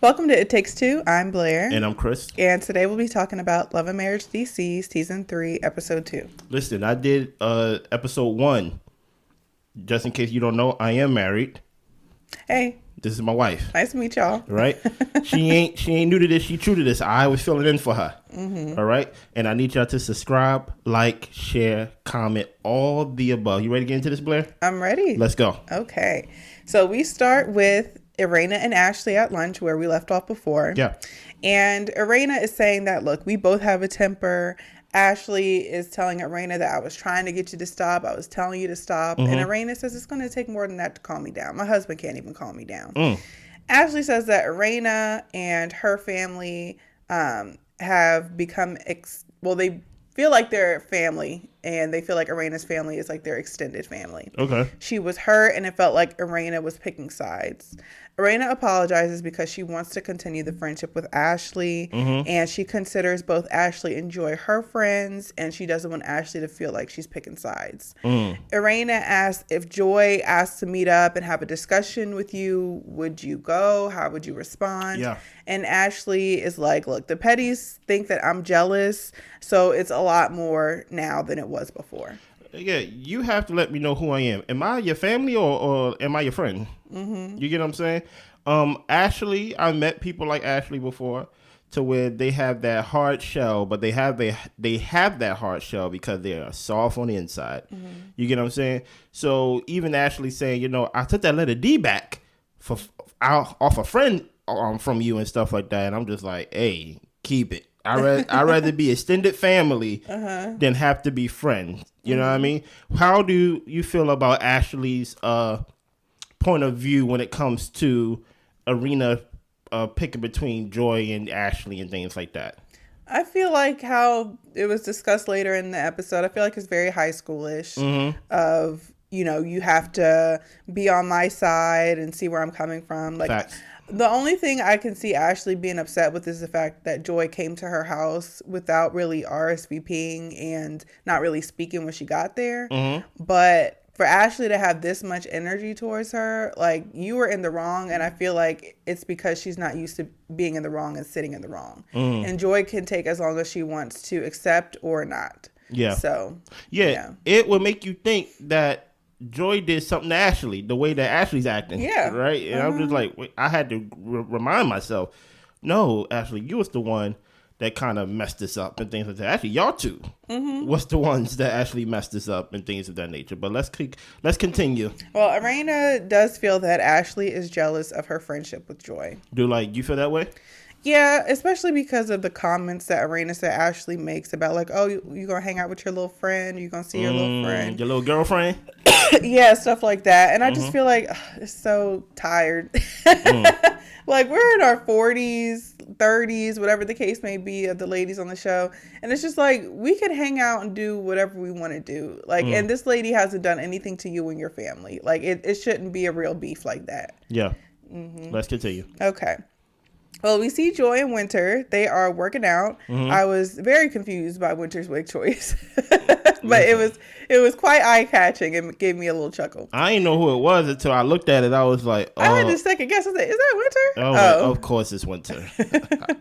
Welcome to It Takes Two. I'm Blair. And I'm Chris. And today we'll be talking about Love and Marriage DC, Season 3, Episode 2. Listen, I did Episode 1. Just in case you don't know, I am married. Hey. This is my wife. Nice to meet y'all. Right? She ain't new to this. She true to this. I was filling in for her. Mm-hmm. All right? And I need y'all to subscribe, like, share, comment, all the above. You ready to get into this, Blair? I'm ready. Let's go. Okay. So we start with Irena and Ashley at lunch where we left off before. Yeah. And Irena is saying that, look, we both have a temper. Ashley is telling Irena that I was trying to get you to stop. I was telling you to stop. Mm-hmm. And Irena says it's going to take more than that to calm me down. My husband can't even calm me down. Ashley says that Irena and her family have become, they feel like they're family, and they feel like Irena's family is like their extended family. Okay. She was hurt, and it felt like Irena was picking sides. Irena apologizes because she wants to continue the friendship with Ashley, and she considers both Ashley and Joy her friends, and she doesn't want Ashley to feel like she's picking sides. Irena asks if Joy asks to meet up and have a discussion with you, would you go? How would you respond? Yeah. And Ashley is like, look, the Pettys think that I'm jealous, so it's a lot more now than it was before. Yeah, you have to let me know who I am. Am I your family or am I your friend? Mm-hmm. You get what I'm saying? Ashley, I met people like Ashley before, to where they have that hard shell, but they have that hard shell because they are soft on the inside. Mm-hmm. You get what I'm saying? So even Ashley saying, I took that letter D back off a friend from you and stuff like that, and I'm just like, hey, keep it. I'd rather be extended family than have to be friends. You know what I mean? How do you feel about Ashley's point of view when it comes to Irena picking between Joy and Ashley and things like that? I feel like how it was discussed later in the episode, I feel like it's very high schoolish of, you have to be on my side and see where I'm coming from. Like, Facts. The only thing I can see Ashley being upset with is the fact that Joy came to her house without really RSVPing and not really speaking when she got there. But for Ashley to have this much energy towards her, like, you were in the wrong, and I feel like it's because she's not used to being in the wrong and sitting in the wrong. And Joy can take as long as she wants to accept or not. Yeah. So, yeah. It would make you think that Joy did something to Ashley, the way that Ashley's acting. Yeah. Right? And I'm just like, wait, I had to remind myself, no, Ashley, you was the one that kind of messed this up and things like that. Actually, y'all two was the ones that actually messed this up and things of that nature. But let's continue. Well, Irena does feel that Ashley is jealous of her friendship with Joy. You feel that way? Yeah, especially because of the comments that Irena said Ashley makes about, like, oh, you going to hang out with your little friend? You going to see your little friend? Your little girlfriend? Yeah, stuff like that. And I just feel like it's so tired. Like, we're in our 40s, 30s, whatever the case may be of the ladies on the show. And it's just like, we can hang out and do whatever we want to do. Like, and this lady hasn't done anything to you and your family. Like, it shouldn't be a real beef like that. Yeah. Let's continue. Okay. Well, we see Joy and Winter. They are working out. I was very confused by Winter's wig choice, but it was quite eye-catching and gave me a little chuckle. I didn't know who it was until I looked at it. I was like, I had to second guess. I was like, is that Winter? Oh, of course it's Winter.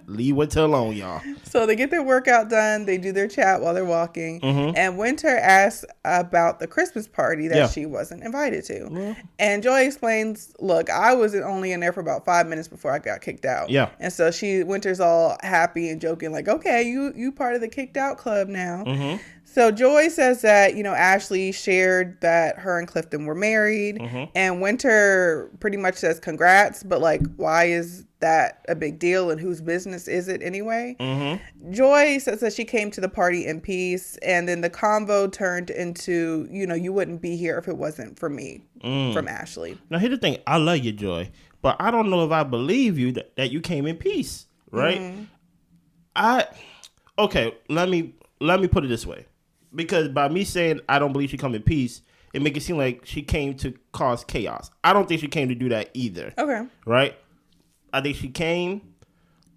Leave Winter alone, y'all. So they get their workout done. They do their chat while they're walking. And Winter asks about the Christmas party that she wasn't invited to. And Joy explains, look, I was only in there for about 5 minutes before I got kicked out. Yeah. And so Winter's all happy and joking, like, okay, you part of the kicked out club now. So Joy says that, Ashley shared that her and Clifton were married. And Winter pretty much says congrats, but, like, why is that a big deal and whose business is it anyway? Joy says that she came to the party in peace, and then the convo turned into, you wouldn't be here if it wasn't for me, from Ashley. Now, here's the thing. I love you, Joy, but I don't know if I believe you that you came in peace, right? Okay, let me put it this way. Because by me saying I don't believe she come in peace, it makes it seem like she came to cause chaos. I don't think she came to do that either. Okay. Right? I think she came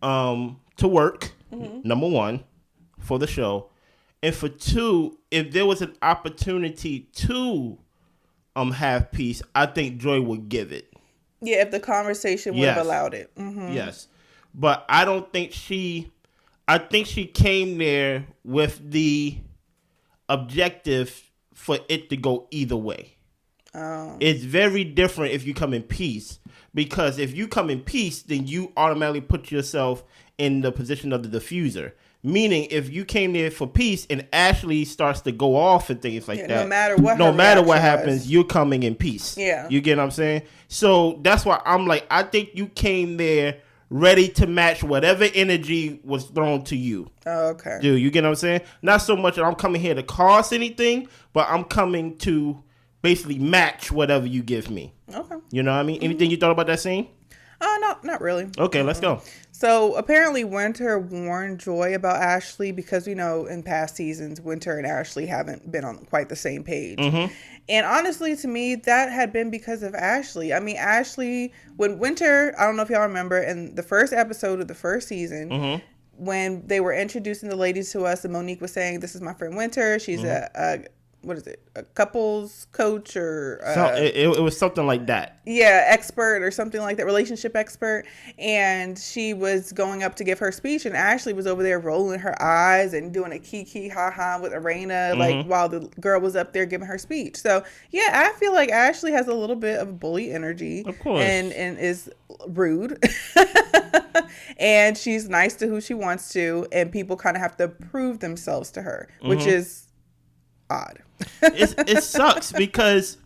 to work, number one, for the show. And for two, if there was an opportunity to have peace, I think Joy would give it. Yeah, if the conversation would have allowed it. Yes. but I don't think I think she came there with the objective for it to go either way. Oh. It's very different if you come in peace, because if you come in peace, then you automatically put yourself in the position of the diffuser. Meaning, if you came there for peace and Ashley starts to go off and things like that, no matter what happens, you're coming in peace. Yeah, you get what I'm saying? So that's why I'm like, I think you came there ready to match whatever energy was thrown to you. Oh, okay. Dude, you get what I'm saying? Not so much that I'm coming here to cause anything, but I'm coming to basically match whatever you give me. Okay. You know what I mean? Anything you thought about that scene? No, not really. Okay, let's go. So apparently Winter warned Joy about Ashley because, in past seasons, Winter and Ashley haven't been on quite the same page. Mm-hmm. And honestly, to me, that had been because of Ashley. I mean, Ashley, when Winter, I don't know if y'all remember, in the first episode of the first season, mm-hmm. when they were introducing the ladies to us and Monique was saying, this is my friend Winter. She's mm-hmm. A couples coach or it was something like that. Yeah, expert or something like that, relationship expert. And she was going up to give her speech, and Ashley was over there rolling her eyes and doing a kiki ha ha with Arena, mm-hmm. like while the girl was up there giving her speech. So yeah, I feel like Ashley has a little bit of bully energy, of course, and is rude. And she's nice to who she wants to, and people kind of have to prove themselves to her, mm-hmm. which is odd. It sucks because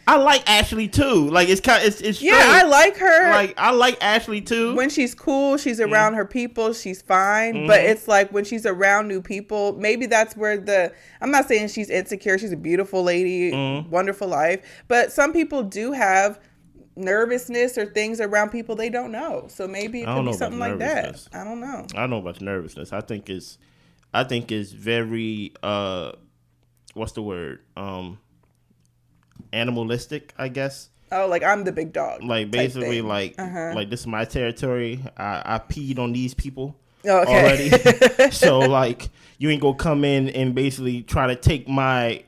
I like Ashley too. Like it's strange. Yeah, I like her. Like I like Ashley too. When she's cool, she's around her people, she's fine. Mm-hmm. But it's like when she's around new people, maybe that's where I'm not saying she's insecure. She's a beautiful lady, mm-hmm. wonderful life. But some people do have nervousness or things around people they don't know. So maybe it could be something like that. I don't know. I don't know about nervousness. I think it's very what's the word? Animalistic, I guess. Oh, like I'm the big dog. Like basically like this is my territory. I peed on these people already. So like you ain't gonna come in and basically try to take my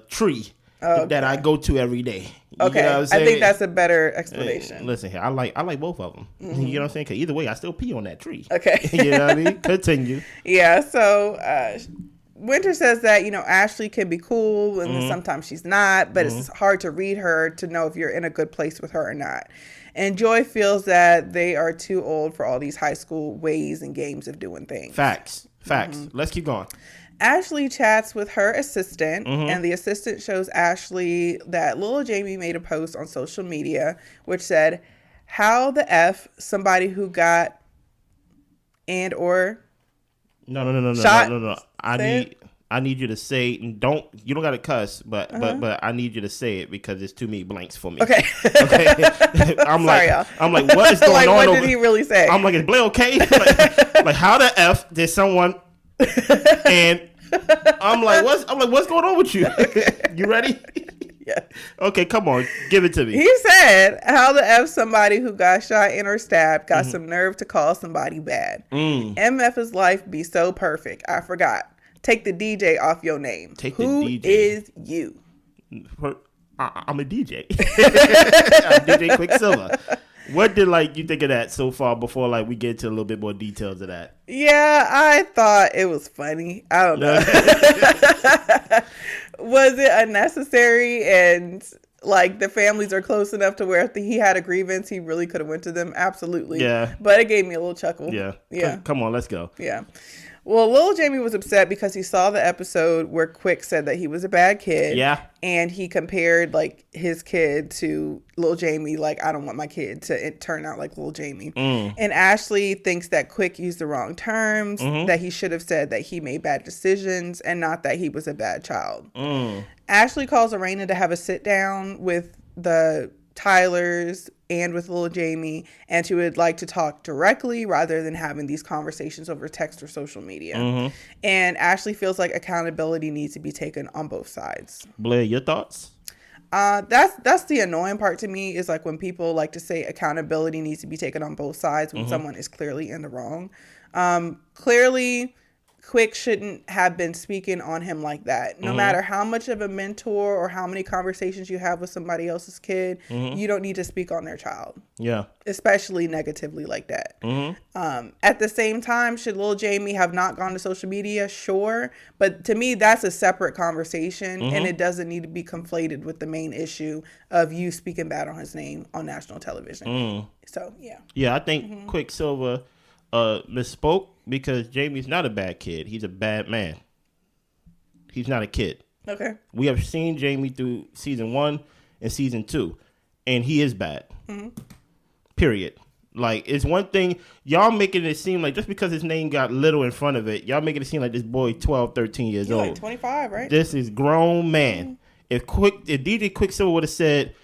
tree that I go to every day. You okay, I think that's a better explanation. Hey, listen here, I like both of them. Mm-hmm. You know what I'm saying? Because either way, I still pee on that tree. Okay. You know what I mean? Continue. Yeah, so Winter says that, Ashley can be cool and mm-hmm. sometimes she's not, but mm-hmm. it's hard to read her to know if you're in a good place with her or not. And Joy feels that they are too old for all these high school ways and games of doing things. Facts. Mm-hmm. Let's keep going. Ashley chats with her assistant, mm-hmm. and the assistant shows Ashley that Lil Jamie made a post on social media which said, "How the F somebody who got and or no. I need you to say, you don't got to cuss, but I need you to say it because it's too many blanks for me." Okay. I'm like, what is going like, on? What did he really say? I'm like, is Blair okay? like, how the F did someone? And I'm like, what's going on with you? You ready? Yeah. Okay, come on, give it to me. He said, "How the F somebody who got shot and or stabbed got mm-hmm. some nerve to call somebody bad. MF's life be so perfect. I forgot. Take the DJ off your name. Who is you?" I'm a DJ. I'm DJ Quicksilver. What did you think of that so far before we get to a little bit more details of that? Yeah, I thought it was funny. I don't know. Was it unnecessary? And the families are close enough to where if he had a grievance, he really could have went to them. Absolutely. Yeah. But it gave me a little chuckle. Yeah. Come on, let's go. Yeah. Well, Lil Jamie was upset because he saw the episode where Quick said that he was a bad kid. Yeah. And he compared his kid to Lil Jamie. I don't want my kid to turn out like Lil Jamie. And Ashley thinks that Quick used the wrong terms, mm-hmm. that he should have said that he made bad decisions and not that he was a bad child. Ashley calls Arena to have a sit down with the Tylers and with Lil Jamie, and she would like to talk directly rather than having these conversations over text or social media. Mm-hmm. And Ashley feels like accountability needs to be taken on both sides. Blair, your thoughts? That's the annoying part to me is when people like to say accountability needs to be taken on both sides when mm-hmm. someone is clearly in the wrong. Clearly Quick shouldn't have been speaking on him like that. No matter how much of a mentor or how many conversations you have with somebody else's kid, you don't need to speak on their child. Yeah. Especially negatively like that. At the same time, should Lil Jamie have not gone to social media? Sure. But to me, that's a separate conversation, and it doesn't need to be conflated with the main issue of you speaking bad on his name on national television. So, yeah. Yeah, I think Quicksilver misspoke because Jamie's not a bad kid. He's a bad man. He's not a kid. Okay. We have seen Jamie through season 1 and season 2, and he is bad. Period. Like, it's one thing, y'all making it seem like just because his name got little in front of it, y'all making it seem like this boy 12, 13 years old. Like 25, right? This is grown man. If DJ Quicksilver would have said,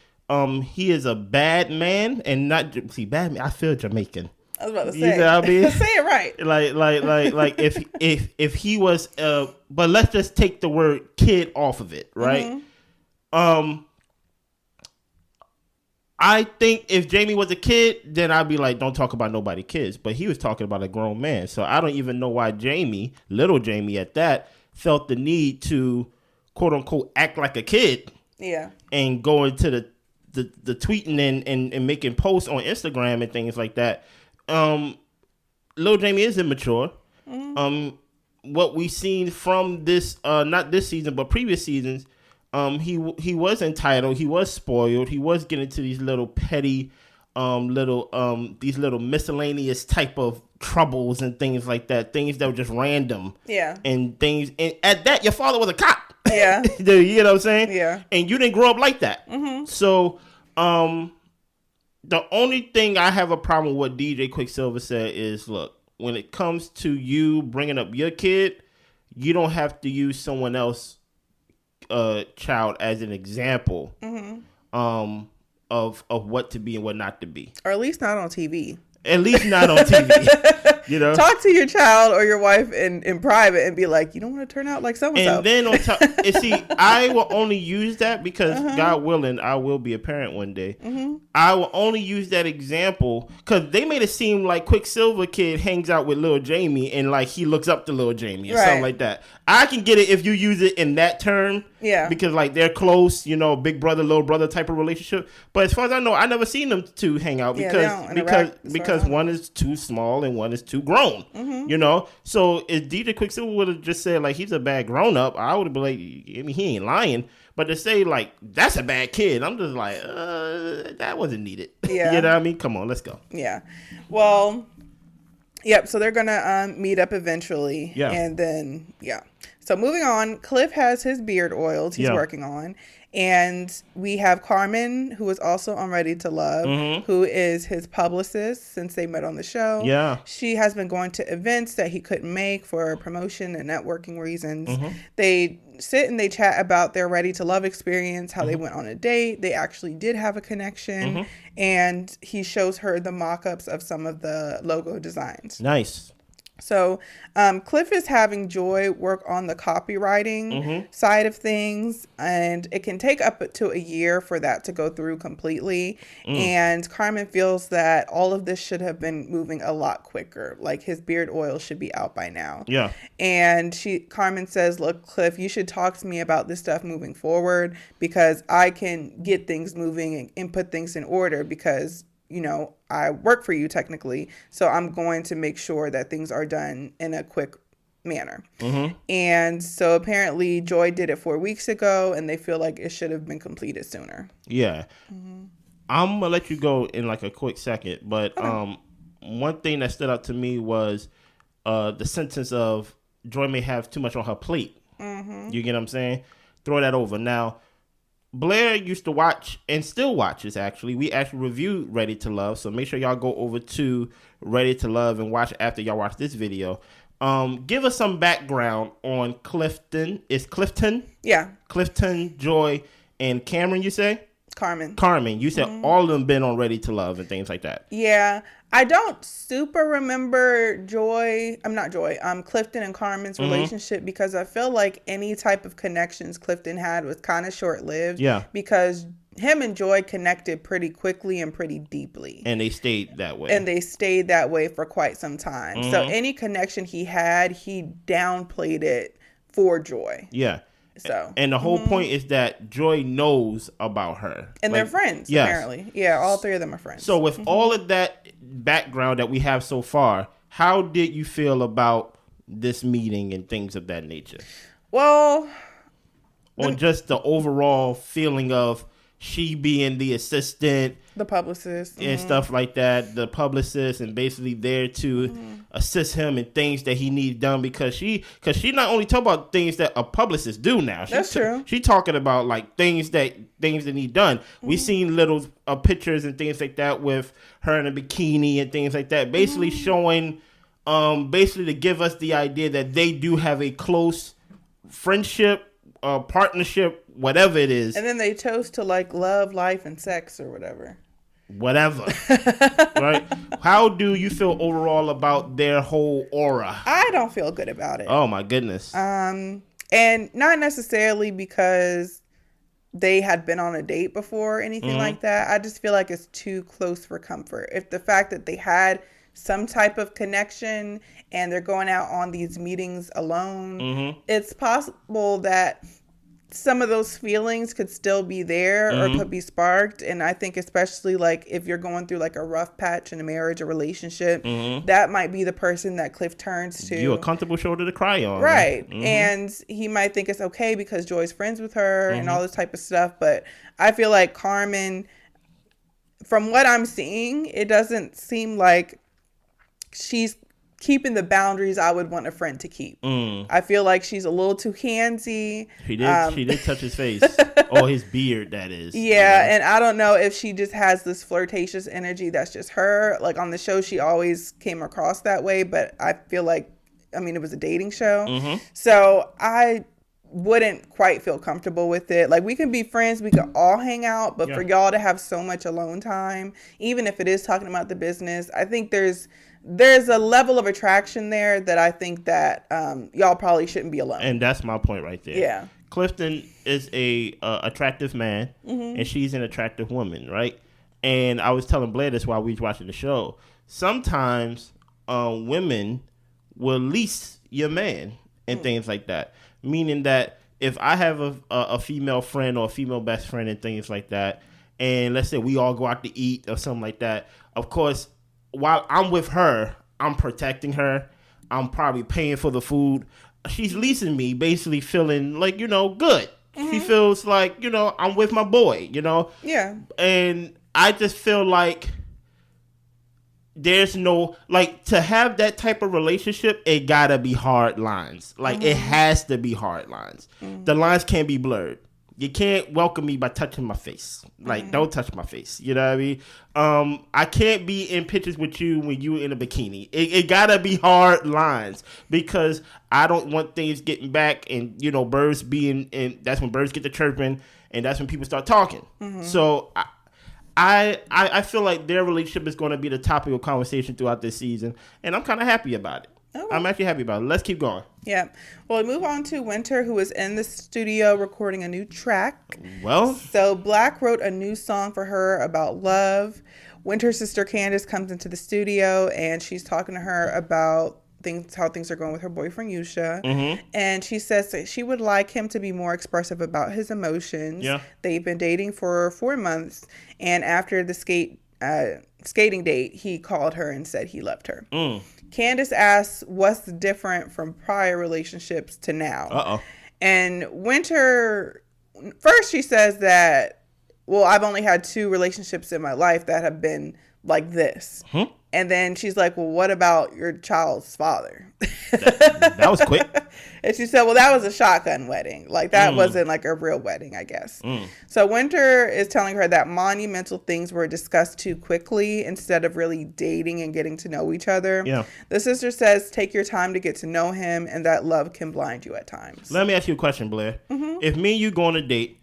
he is a bad man and not, see, bad man, I feel Jamaican. I was about to say. You know what I mean? Say it right. Like if he was but let's just take the word kid off of it, right? I think if Jamie was a kid, then I'd be like, don't talk about nobody kids. But he was talking about a grown man. So I don't even know why Jamie, little Jamie at that, felt the need to quote unquote act like a kid. Yeah. And go into the tweeting and making posts on Instagram and things like that. Lil Jamie is immature. What we've seen from this, not this season, but previous seasons, he was entitled. He was spoiled. He was getting to these little petty, these little miscellaneous type of troubles and things like that. Things that were just random. Yeah. And things. And at that, your father was a cop. Yeah. You know what I'm saying? Yeah. And you didn't grow up like that. So, the only thing I have a problem with what DJ Quicksilver said is, look, when it comes to you bringing up your kid, you don't have to use someone else's child as an example of what to be and what not to be. Or at least not on TV. At least not on TV. You know, talk to your child or your wife in private and be like, you don't want to turn out like so-and-so. And then on top, and see, I will only use that because God willing, I will be a parent one day. I will only use that example because they made it seem like Quicksilver kid hangs out with Lil Jamie and like he looks up to Lil Jamie or something like that. I can get it if you use it in that term. Yeah. Because like they're close, you know, big brother, little brother type of relationship. But as far as I know, I never seen them two hang out because one is too small and one is too grown. You know? So if DJ Quicksilver would have just said like he's a bad grown up, I would have been like, I mean, he ain't lying. But to say like that's a bad kid, I'm just like, that wasn't needed. Yeah. You know what I mean? Come on, let's go. Yeah. Well, yep. So they're gonna meet up eventually. Yeah. And then So moving on, Cliff has his beard oils he's working on. And we have Carmen, who is also on Ready to Love, who is his publicist since they met on the show. Yeah. She has been going to events that he couldn't make for promotion and networking reasons. They sit and they chat about their Ready to Love experience, how they went on a date. They actually did have a connection. And he shows her the mock-ups of some of the logo designs. Nice. So Cliff is having Joy work on the copywriting side of things, and it can take up to a year for that to go through completely. And Carmen feels that all of this should have been moving a lot quicker. Like his beard oil should be out by now. Yeah. And Carmen says, look, Cliff, you should talk to me about this stuff moving forward because I can get things moving and put things in order because you know, I work for you technically, so I'm going to make sure that things are done in a quick manner. And so apparently Joy did it 4 weeks ago, and they feel like it should have been completed sooner. Yeah. I'm gonna let you go in like a quick second, but one thing that stood out to me was the sentence of Joy may have too much on her plate. You get what I'm saying? Throw that over. Now, Blair used to watch and still watches, actually. We actually reviewed Ready to Love, so make sure y'all go over to Ready to Love and watch after y'all watch this video. Give us some background on Clifton. Is Clifton? Yeah. Clifton, Joy, and Cameron, you say? Carmen. You said all of them been on Ready to Love and things like that. Yeah. I don't super remember Clifton and Carmen's relationship because I feel like any type of connections Clifton had was kind of short-lived. Yeah. Because him and Joy connected pretty quickly and pretty deeply. And they stayed that way. And they stayed that way for quite some time. Mm-hmm. So any connection he had, he downplayed it for Joy. Yeah. So, and the whole point is that Joy knows about her. And they're friends, apparently. Yeah, all three of them are friends. So with all of that background that we have so far, how did you feel about this meeting and things of that nature? Well, or just the overall feeling of she being the assistant, the publicist, and stuff like that, the publicist, and basically there to assist him in things that he needs done, because she not only talk about things that a publicist do now. That's true. She talking about like things that need done. We seen little pictures and things like that with her in a bikini and things like that, basically showing, basically to give us the idea that they do have a close friendship, partnership, whatever it is. And then they toast to like love, life, and sex or whatever. Right? How do you feel overall about their whole aura? I don't feel good about it. Oh my goodness. And not necessarily because they had been on a date before or anything like that. I just feel like it's too close for comfort. If the fact that they had some type of connection and they're going out on these meetings alone, it's possible that some of those feelings could still be there or could be sparked. And I think especially like if you're going through like a rough patch in a marriage or relationship, that might be the person that Cliff turns to. You're a comfortable shoulder to cry on. Right. And he might think it's okay because Joy's friends with her and all this type of stuff. But I feel like Carmen, from what I'm seeing, it doesn't seem like she's keeping the boundaries I would want a friend to keep. I feel like she's a little too handsy. She did touch his face. Or his beard, that is. Yeah, and I don't know if she just has this flirtatious energy that's just her. Like on the show, she always came across that way, but I feel like, I mean, it was a dating show. So I wouldn't quite feel comfortable with it. Like we can be friends, we could all hang out, but for y'all to have so much alone time, even if it is talking about the business, I think there's a level of attraction there that I think that y'all probably shouldn't be alone. And that's my point right there. Yeah. Clifton is a attractive man, and she's an attractive woman, right? And I was telling Blair this while we was watching the show. Sometimes women will lease your man and things like that. Meaning that if I have a female friend or a female best friend and things like that, and let's say we all go out to eat or something like that, of course, while I'm with her, I'm protecting her. I'm probably paying for the food. She's leasing me, basically feeling like, good. She feels like, I'm with my boy, Yeah. And I just feel like there's no, like, to have that type of relationship, it gotta be hard lines. Like, it has to be hard lines. The lines can't be blurred. You can't welcome me by touching my face. Like, don't touch my face. You know what I mean? I can't be in pictures with you when you in a bikini. It gotta be hard lines, because I don't want things getting back and, birds being, and that's when birds get to chirping, and that's when people start talking. So I feel like their relationship is going to be the topic of conversation throughout this season, and I'm kind of happy about it. Oh. I'm actually happy about it. Let's keep going. Yeah. Well, we move on to Winter, who is in the studio recording a new track. Well. So Black wrote a new song for her about love. Winter's sister Candace comes into the studio, and she's talking to her about how things are going with her boyfriend Yusha. And she says that she would like him to be more expressive about his emotions. Yeah. They've been dating for 4 months, and after the skating date, he called her and said he loved her. Candace asks what's different from prior relationships to now. And Winter, first she says that, well, I've only had 2 relationships in my life that have been like this. And then she's like, well, what about your child's father? That was quick. And she said, well, that was a shotgun wedding. Like, that wasn't like a real wedding, I guess. So Winter is telling her that monumental things were discussed too quickly instead of really dating and getting to know each other. Yeah. The sister says, take your time to get to know him, and that love can blind you at times. Let me ask you a question, Blair. If me and you go on a date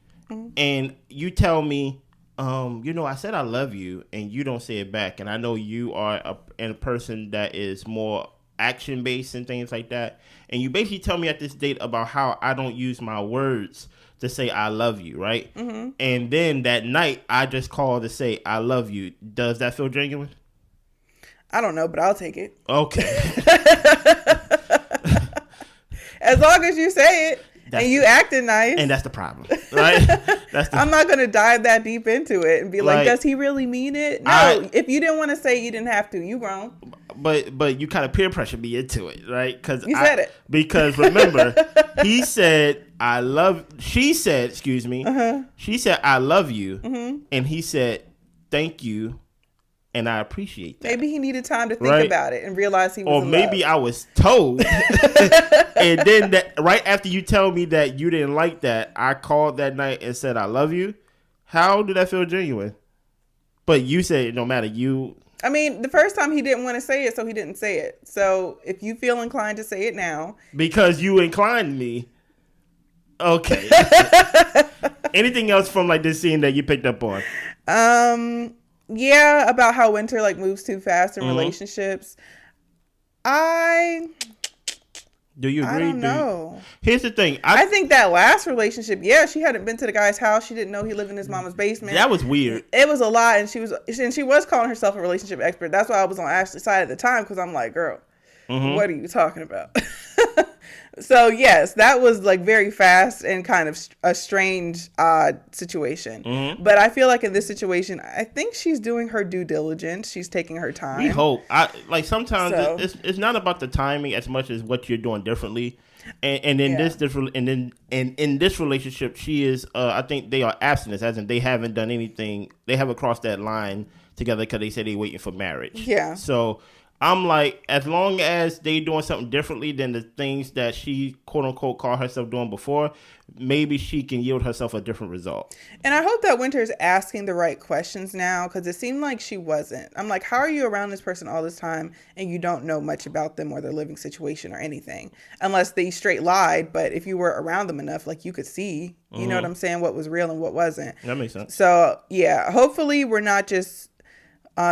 and you tell me, I said I love you, and you don't say it back, and I know you are a person that is more action-based and things like that, and you basically tell me at this date about how I don't use my words to say I love you, right? And then that night I just called to say I love you. Does that feel genuine? I don't know, but I'll take it. Okay. As long as you say it and you acting nice. And that's the problem, right? I'm not going to dive that deep into it and be like, does he really mean it? No, if you didn't want to say it, you didn't have to. You grown. But you kind of peer pressure me into it, right? You said it. Because remember, she said, I love you. And he said, thank you. And I appreciate that. Maybe he needed time to think about it and realize he was in maybe love. I was told. And then right after you tell me that you didn't like that, I called that night and said, I love you. How did that feel genuine? But you said no matter you. I mean, the first time he didn't want to say it, so he didn't say it. So if you feel inclined to say it now. Because you inclined me. Okay. Anything else from like this scene that you picked up on? Yeah, about how Winter like moves too fast in relationships. Do you agree? I don't know. Here's the thing. I think that last relationship, she hadn't been to the guy's house. She didn't know he lived in his mama's basement. That was weird. It was a lot, and she was calling herself a relationship expert. That's why I was on Ashley's side at the time, because I'm like, girl, what are you talking about? So yes, that was like very fast and kind of a strange, odd situation. But I feel like in this situation, I think she's doing her due diligence. She's taking her time. We hope. Sometimes it's not about the timing as much as what you're doing differently. And in this relationship, she is. I think they are abstinent, as in they haven't done anything. They haven't crossed that line together because they said they're waiting for marriage. Yeah. So I'm like, as long as they doing something differently than the things that she quote unquote called herself doing before, maybe she can yield herself a different result. And I hope that Winter's asking the right questions now, because it seemed like she wasn't. I'm like, how are you around this person all this time and you don't know much about them or their living situation or anything? Unless they straight lied, but if you were around them enough, like you could see, you know what I'm saying, what was real and what wasn't. That makes sense. So yeah, hopefully we're not just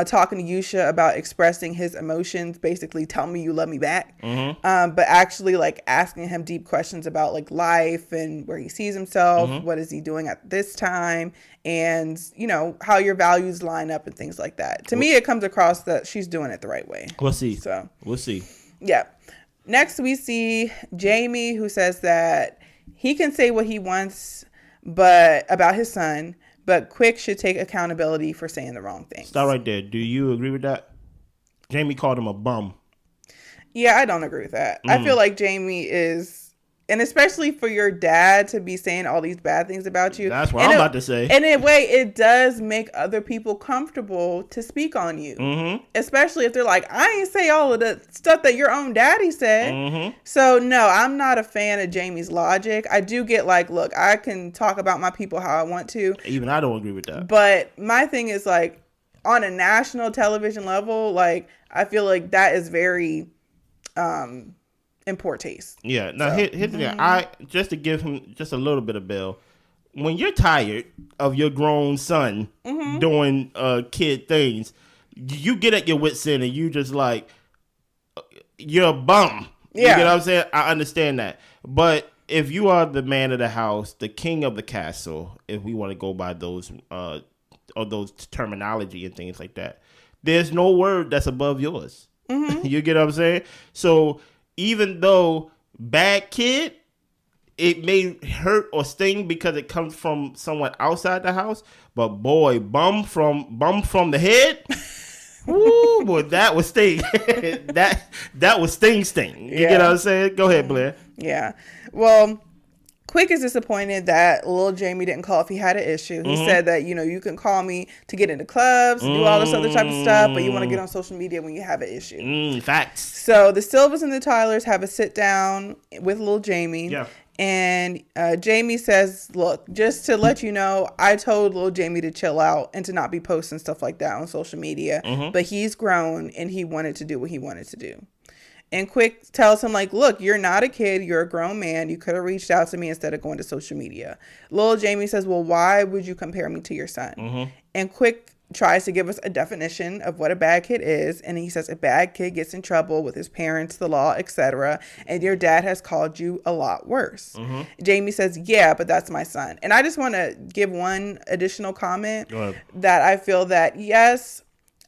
talking to Yusha about expressing his emotions, basically tell me you love me back, but actually like asking him deep questions about like life and where he sees himself, what is he doing at this time, and you know how your values line up and things like that. To me, it comes across that she's doing it the right way. We'll see. So we'll see. Yeah. Next, we see Jamie, who says that he can say what he wants, but about his son. But Quick should take accountability for saying the wrong thing. Stop right there. Do you agree with that? Jamie called him a bum. Yeah, I don't agree with that. I feel like Jamie is, and especially for your dad to be saying all these bad things about you. That's what I'm about to say. And in a way, it does make other people comfortable to speak on you. Especially if they're like, I ain't say all of the stuff that your own daddy said. So no, I'm not a fan of Jamie's logic. I do get like, look, I can talk about my people how I want to. Even I don't agree with that. But my thing is like, on a national television level, like I feel like that is very in poor taste. Yeah. Now here's the thing. I just to give him just a little bit of bail. When you're tired of your grown son doing kid things, you get at your wit's end and you just like, you're a bum. You get what I'm saying? I understand that. But if you are the man of the house, the king of the castle, if we want to go by those or those terminology and things like that, there's no word that's above yours. You get what I'm saying? So even though bad kid, it may hurt or sting because it comes from someone outside the house, but boy, bum from the head. Ooh, boy, that was sting. that was sting. You get what I'm saying? Go ahead, Blair. Yeah. Well, Quick is disappointed that little Jamie didn't call if he had an issue. He said that, you know, you can call me to get into clubs, do all this other type of stuff, but you want to get on social media when you have an issue. Facts. So the Silvers and the Tylers have a sit down with little Jamie. Yeah. And Jamie says, look, just to let you know, I told little Jamie to chill out and to not be posting stuff like that on social media. But he's grown and he wanted to do what he wanted to do. And Quick tells him, like, look, you're not a kid. You're a grown man. You could have reached out to me instead of going to social media. Little Jamie says, well, why would you compare me to your son? And Quick tries to give us a definition of what a bad kid is. And he says, a bad kid gets in trouble with his parents, the law, etc. And your dad has called you a lot worse. Jamie says, yeah, but that's my son. And I just want to give one additional comment that I feel that, yes,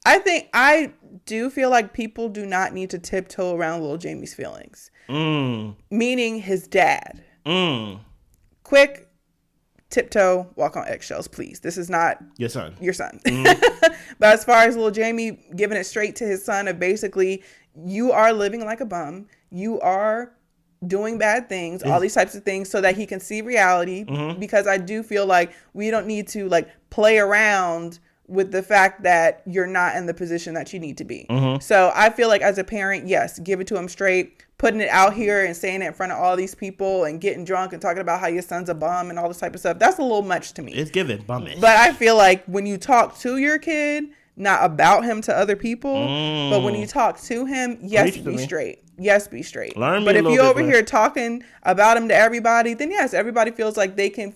I do feel like people do not need to tiptoe around little Jamie's feelings. Meaning his dad. Quick, tiptoe, walk on eggshells, please. This is not your son. But as far as little Jamie giving it straight to his son of basically, you are living like a bum. You are doing bad things, all these types of things so that he can see reality. Because I do feel like we don't need to like play around with the fact that you're not in the position that you need to be. So I feel like as a parent, yes, give it to him straight. Putting it out here and saying it in front of all these people and getting drunk and talking about how your son's a bum and all this type of stuff, that's a little much to me. It's giving bummish. But I feel like when you talk to your kid, not about him to other people, but when you talk to him, yes, be straight. Yes, be straight. But if you're over here talking about him to everybody, then yes, everybody feels like they can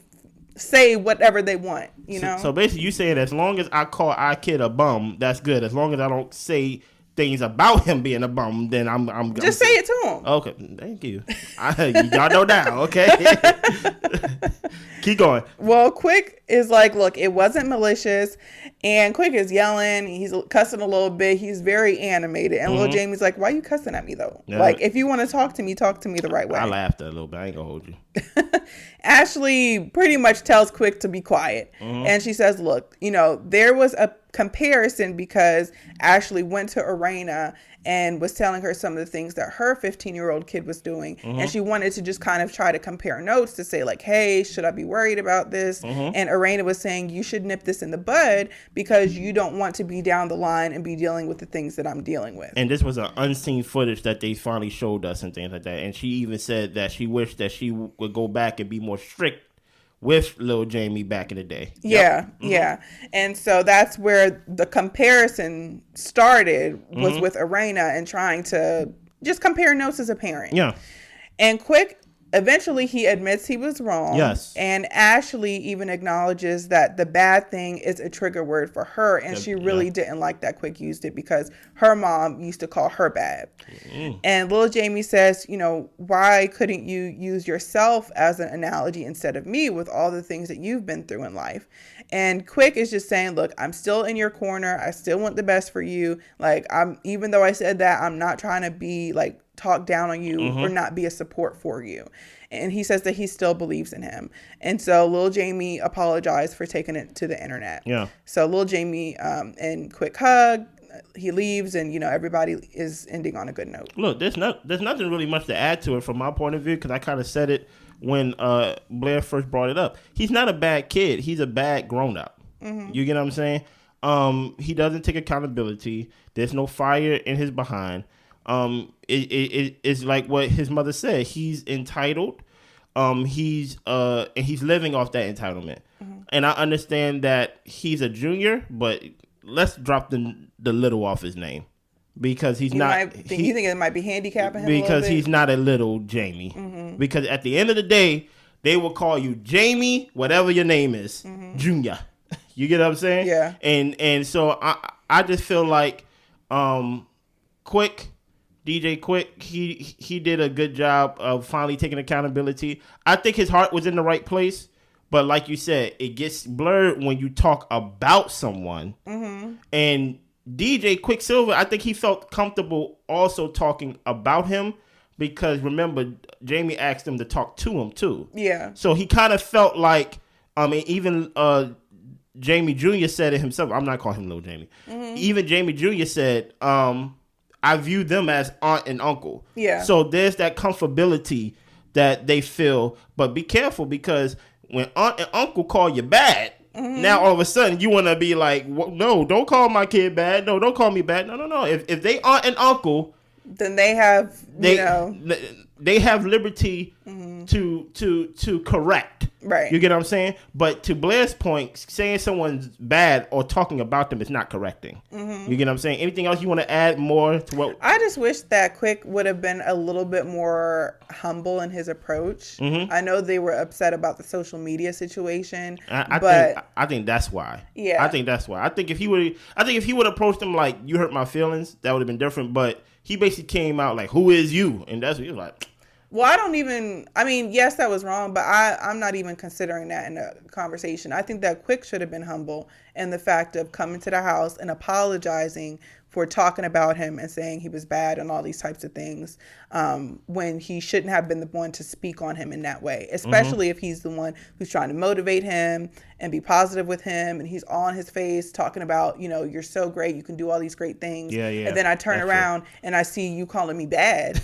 say whatever they want, you know? So basically you saying as long as I call our kid a bum, that's good. As long as I don't say things about him being a bum, then I'm just say it to him. Okay, thank you. Y'all know now, okay? Keep going. Well, Quick is like, look, it wasn't malicious. And Quick is yelling. He's cussing a little bit. He's very animated. And little Jamie's like, why are you cussing at me, though? Yeah. Like, if you want to talk to me the right way. I laughed a little bit. I ain't going to hold you. Ashley pretty much tells Quick to be quiet. And she says, look, you know, there was a comparison because Ashley went to Arena and was telling her some of the things that her 15-year-old kid was doing. And she wanted to just kind of try to compare notes to say like, hey, should I be worried about this? And Arena was saying, you should nip this in the bud because you don't want to be down the line and be dealing with the things that I'm dealing with. And this was an unseen footage that they finally showed us and things like that. And she even said that she wished that she would go back and be more strict with Lil Jamie back in the day. Yeah, yeah. And so that's where the comparison started, was with Arena and trying to just compare notes as a parent. Yeah. And Quick, eventually he admits he was wrong. Yes. And Ashley even acknowledges that the bad thing is a trigger word for her. And she really didn't like that Quick used it because her mom used to call her bad. And Lil Jamie says, you know, why couldn't you use yourself as an analogy instead of me with all the things that you've been through in life? And Quick is just saying, look, I'm still in your corner. I still want the best for you. Like, even though I said that, I'm not trying to be like, talk down on you or not be a support for you. And he says that he still believes in him. And so Lil Jamie apologized for taking it to the internet. Yeah. So Lil Jamie and Quick hug. He leaves and, you know, everybody is ending on a good note. Look, there's nothing really much to add to it from my point of view because I kind of said it when Blair first brought it up. He's not a bad kid. He's a bad grown-up. You get what I'm saying? He doesn't take accountability. There's no fire in his behind. It's like what his mother said. He's entitled. He's living off that entitlement. And I understand that he's a junior, but let's drop the little off his name because he's not. You think it might be handicapping him because a little bit? He's not a little Jamie. Because at the end of the day, they will call you Jamie, whatever your name is, Junior. You get what I'm saying? Yeah. And so I just feel like Quick. DJ Quick, he did a good job of finally taking accountability. I think his heart was in the right place, but like you said, it gets blurred when you talk about someone. And DJ Quicksilver, I think he felt comfortable also talking about him because remember, Jamie asked him to talk to him too. Yeah. So he kind of felt like, even Jamie Jr. said it himself. I'm not calling him Lil Jamie. Even Jamie Jr. said, I view them as aunt and uncle. Yeah. So there's that comfortability that they feel. But be careful because when aunt and uncle call you bad, now all of a sudden you want to be like, no, don't call my kid bad. No, don't call me bad. No. If they aunt and uncle, then they have, they have liberty to correct. Right. You get what I'm saying? But to Blair's point, saying someone's bad or talking about them is not correcting. You get what I'm saying? Anything else you want to add more to what? I just wish that Quick would have been a little bit more humble in his approach. I know they were upset about the social media situation, I think that's why. Yeah. I think that's why. I think if he would approach them like, you hurt my feelings, that would have been different. But he basically came out like, who is you? And that's what he was like. Well, yes, that was wrong, but I'm not even considering that in a conversation. I think that Quick should have been humble in the fact of coming to the house and apologizing for talking about him and saying he was bad and all these types of things, when he shouldn't have been the one to speak on him in that way, especially if he's the one who's trying to motivate him and be positive with him, and he's all in his face talking about, you're so great, you can do all these great things. Yeah. And then I turn around and I see you calling me bad.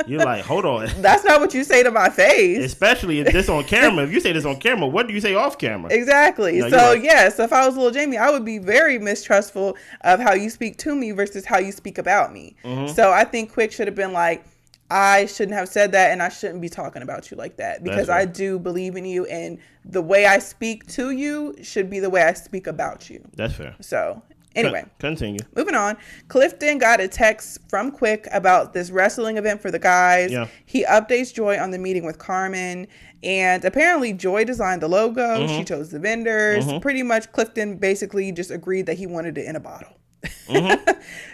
You're like, hold on. That's not what you say to my face. Especially if this on camera. If you say this on camera, what do you say off camera? Exactly. So if I was little Jamie, I would be very mistrustful of how you speak to me versus how you speak about me. So I think Quick should have been like, I shouldn't have said that, and I shouldn't be talking about you like that, because I do believe in you, and the way I speak to you should be the way I speak about you. That's fair. So anyway, continue. Moving on. Clifton got a text from Quick about this wrestling event for the guys. Yeah. He updates Joy on the meeting with Carmen, and apparently Joy designed the logo. She chose the vendors. Pretty much Clifton basically just agreed that he wanted it in a bottle.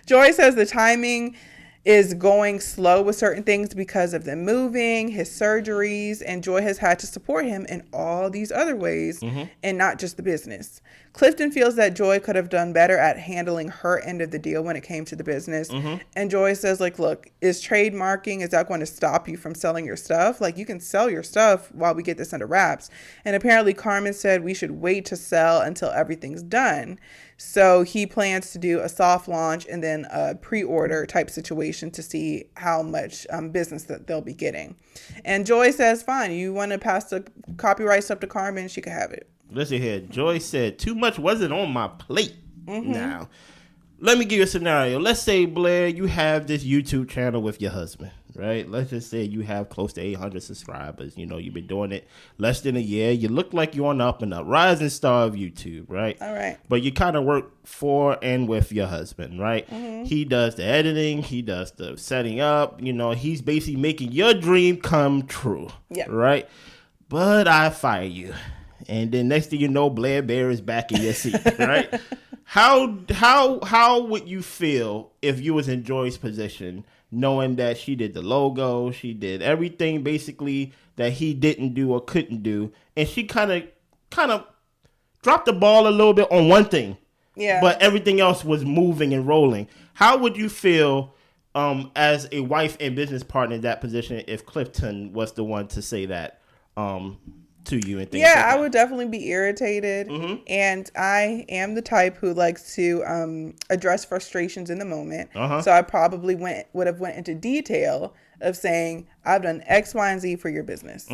Joy says the timing is going slow with certain things because of them moving, his surgeries, and Joy has had to support him in all these other ways and not just the business. Clifton feels that Joy could have done better at handling her end of the deal when it came to the business. And Joy says, look, is trademarking, is that going to stop you from selling your stuff? You can sell your stuff while we get this under wraps. And apparently Carmen said we should wait to sell until everything's done. So he plans to do a soft launch and then a pre-order type situation to see how much business that they'll be getting. And Joy says, fine, you want to pass the copyright stuff to Carmen, she can have it. Listen here, Joy said, too much wasn't on my plate. Now, let me give you a scenario. Let's say, Blair, you have this YouTube channel with your husband, right? Let's just say you have close to 800 subscribers. You've been doing it less than a year. You look like you're on the up and up, rising star of YouTube, right? All right. But you kind of work for and with your husband, right? He does the editing. He does the setting up. He's basically making your dream come true, right? But I fire you. And then next thing you know, Blair Bear is back in your seat, right? How would you feel if you was in Joy's position, knowing that she did the logo, she did everything basically that he didn't do or couldn't do, and she kind of dropped the ball a little bit on one thing, but everything else was moving and rolling? How would you feel as a wife and business partner in that position if Clifton was the one to say that to you and things like that? I would definitely be irritated. And I am the type who likes to address frustrations in the moment. So I probably would have went into detail of saying, I've done X, Y, and Z for your business.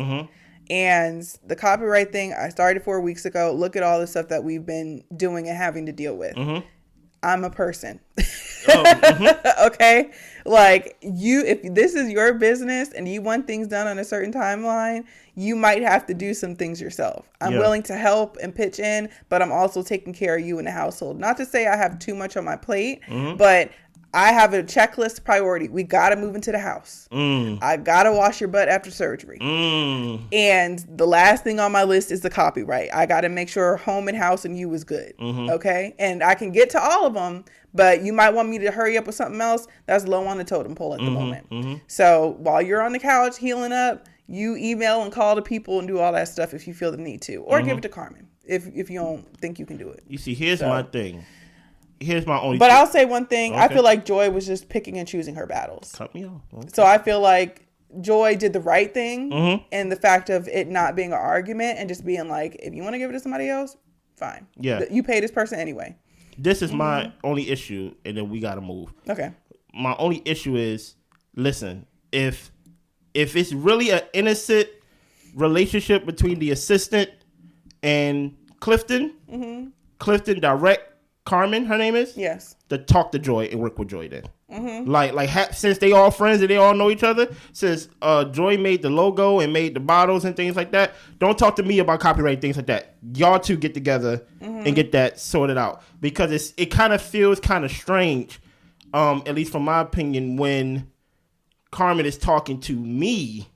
And the copyright thing, I started 4 weeks ago. Look at all the stuff that we've been doing and having to deal with. I'm a person. Okay? If this is your business and you want things done on a certain timeline, you might have to do some things yourself. I'm willing to help and pitch in, but I'm also taking care of you in the household. Not to say I have too much on my plate, but I have a checklist priority. We got to move into the house. I got to wash your butt after surgery. And the last thing on my list is the copyright. I got to make sure home and house and you is good. Okay? And I can get to all of them, but you might want me to hurry up with something else that's low on the totem pole at the moment. So while you're on the couch healing up, you email and call the people and do all that stuff if you feel the need to. Or give it to Carmen if you don't think you can do it. You see, here's my thing. Here's my only. But I'll say one thing. Okay. I feel like Joy was just picking and choosing her battles. Cut me off. Okay. So I feel like Joy did the right thing in the fact of it not being an argument and just being like, if you want to give it to somebody else, fine. Yeah. You pay this person anyway. This is my only issue, and then we got to move. Okay. My only issue is, listen, if it's really an innocent relationship between the assistant and Clifton, Clifton direct Carmen, her name is? Yes. To talk to Joy and work with Joy then. Since they all friends and they all know each other, since Joy made the logo and made the bottles and things like that, don't talk to me about copyright things like that. Y'all two get together and get that sorted out, because it kind of feels kind of strange, at least from my opinion, when Carmen is talking to me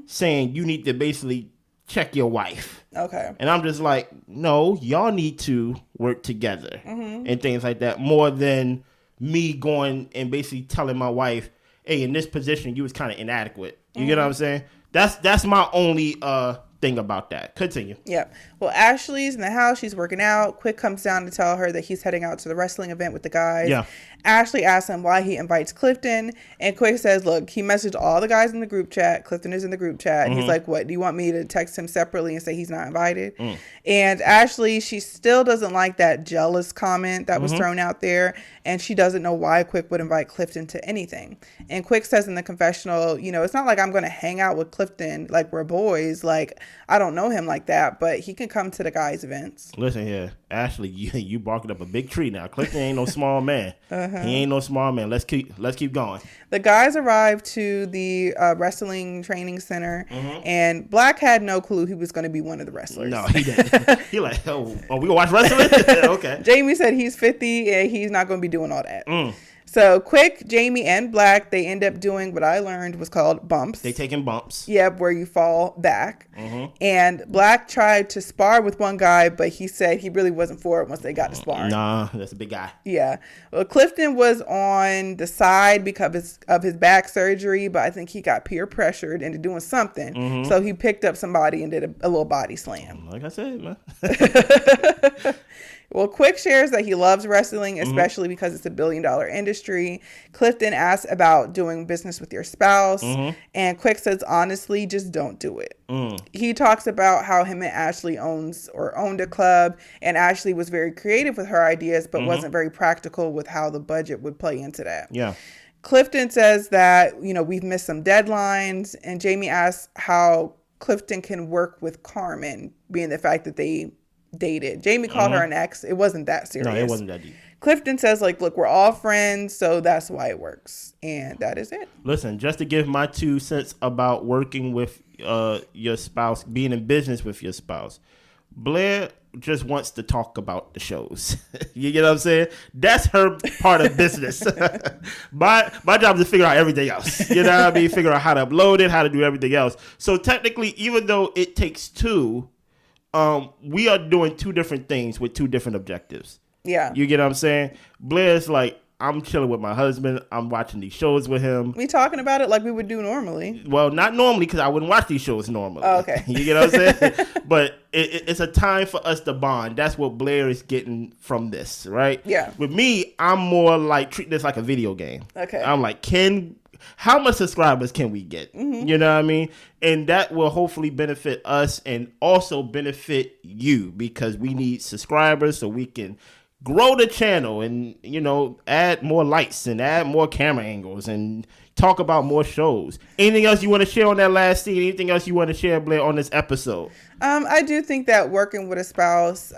saying you need to basically check your wife. Okay. And I'm just like, no, y'all need to work together and things like that, more than me going and basically telling my wife, hey, in this position, you was kind of inadequate. You get what I'm saying? That's my only thing about that. Continue. Yep. Well, Ashley's in the house. She's working out. Quick comes down to tell her that he's heading out to the wrestling event with the guys. Yeah. Ashley asks him why he invites Clifton. And Quick says, look, he messaged all the guys in the group chat. Clifton is in the group chat. And he's like, what? Do you want me to text him separately and say he's not invited? And Ashley, she still doesn't like that jealous comment that was thrown out there. And she doesn't know why Quick would invite Clifton to anything. And Quick says in the confessional, it's not like I'm going to hang out with Clifton like we're boys. Like, I don't know him like that, but he can come to the guys' events. Listen here, Ashley, you barking up a big tree now. Clifton ain't no small man. He ain't no small man. Let's keep going. The guys arrived to the wrestling training center, and Black had no clue he was going to be one of the wrestlers. No, he didn't. He like, oh, we gonna watch wrestling? Okay. Jamie said he's 50 and he's not going to be doing all that. So Quick, Jamie, and Black, they end up doing what I learned was called bumps. They taking bumps. Yep, where you fall back. And Black tried to spar with one guy, but he said he really wasn't for it once they got to sparring. Nah, that's a big guy. Yeah. Well, Clifton was on the side because of his back surgery, but I think he got peer pressured into doing something. So he picked up somebody and did a little body slam. Like I said, man. Well, Quick shares that he loves wrestling, especially because it's a billion-dollar industry. Clifton asks about doing business with your spouse, and Quick says, honestly, just don't do it. He talks about how him and Ashley owned a club, and Ashley was very creative with her ideas, but wasn't very practical with how the budget would play into that. Yeah. Clifton says that, we've missed some deadlines, and Jamie asks how Clifton can work with Carmen, being the fact that they dated. Jamie called her an ex. It wasn't that serious. No, it wasn't that deep. Clifton says, look, we're all friends, so that's why it works. And that is it. Listen, just to give my 2 cents about working with your spouse, being in business with your spouse, Blair just wants to talk about the shows. You get what I'm saying? That's her part of business. My job is to figure out everything else. You know what I mean? Figure out how to upload it, how to do everything else. So technically, even though it takes 2, we are doing 2 different things with 2 different objectives. Yeah. You get what I'm saying? Blair's like, I'm chilling with my husband. I'm watching these shows with him. We talking about it like we would do normally. Well, not normally, because I wouldn't watch these shows normally. Oh, okay. You get what I'm saying? But it's a time for us to bond. That's what Blair is getting from this, right? Yeah. With me, I'm more like, treat this like a video game. Okay. I'm like, how much subscribers can we get? You know what I mean? And that will hopefully benefit us and also benefit you, because we need subscribers so we can grow the channel and, add more lights and add more camera angles and talk about more shows. Anything else you want to share on that last scene? Anything else you want to share, Blair, on this episode? I do think that working with a spouse,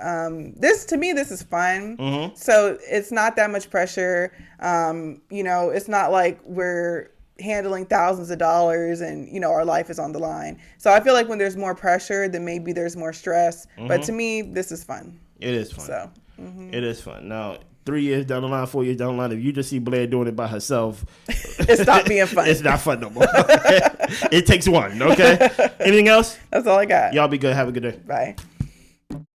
this is fun. So it's not that much pressure. It's not like we're handling thousands of dollars and, our life is on the line. So I feel like when there's more pressure, then maybe there's more stress. But to me, this is fun. It is fun. So it is fun. Now, 3 years down the line, 4 years down the line, if you just see Blair doing it by herself, it's not being fun. It's not fun no more. It takes one, okay? Anything else? That's all I got. Y'all be good. Have a good day. Bye.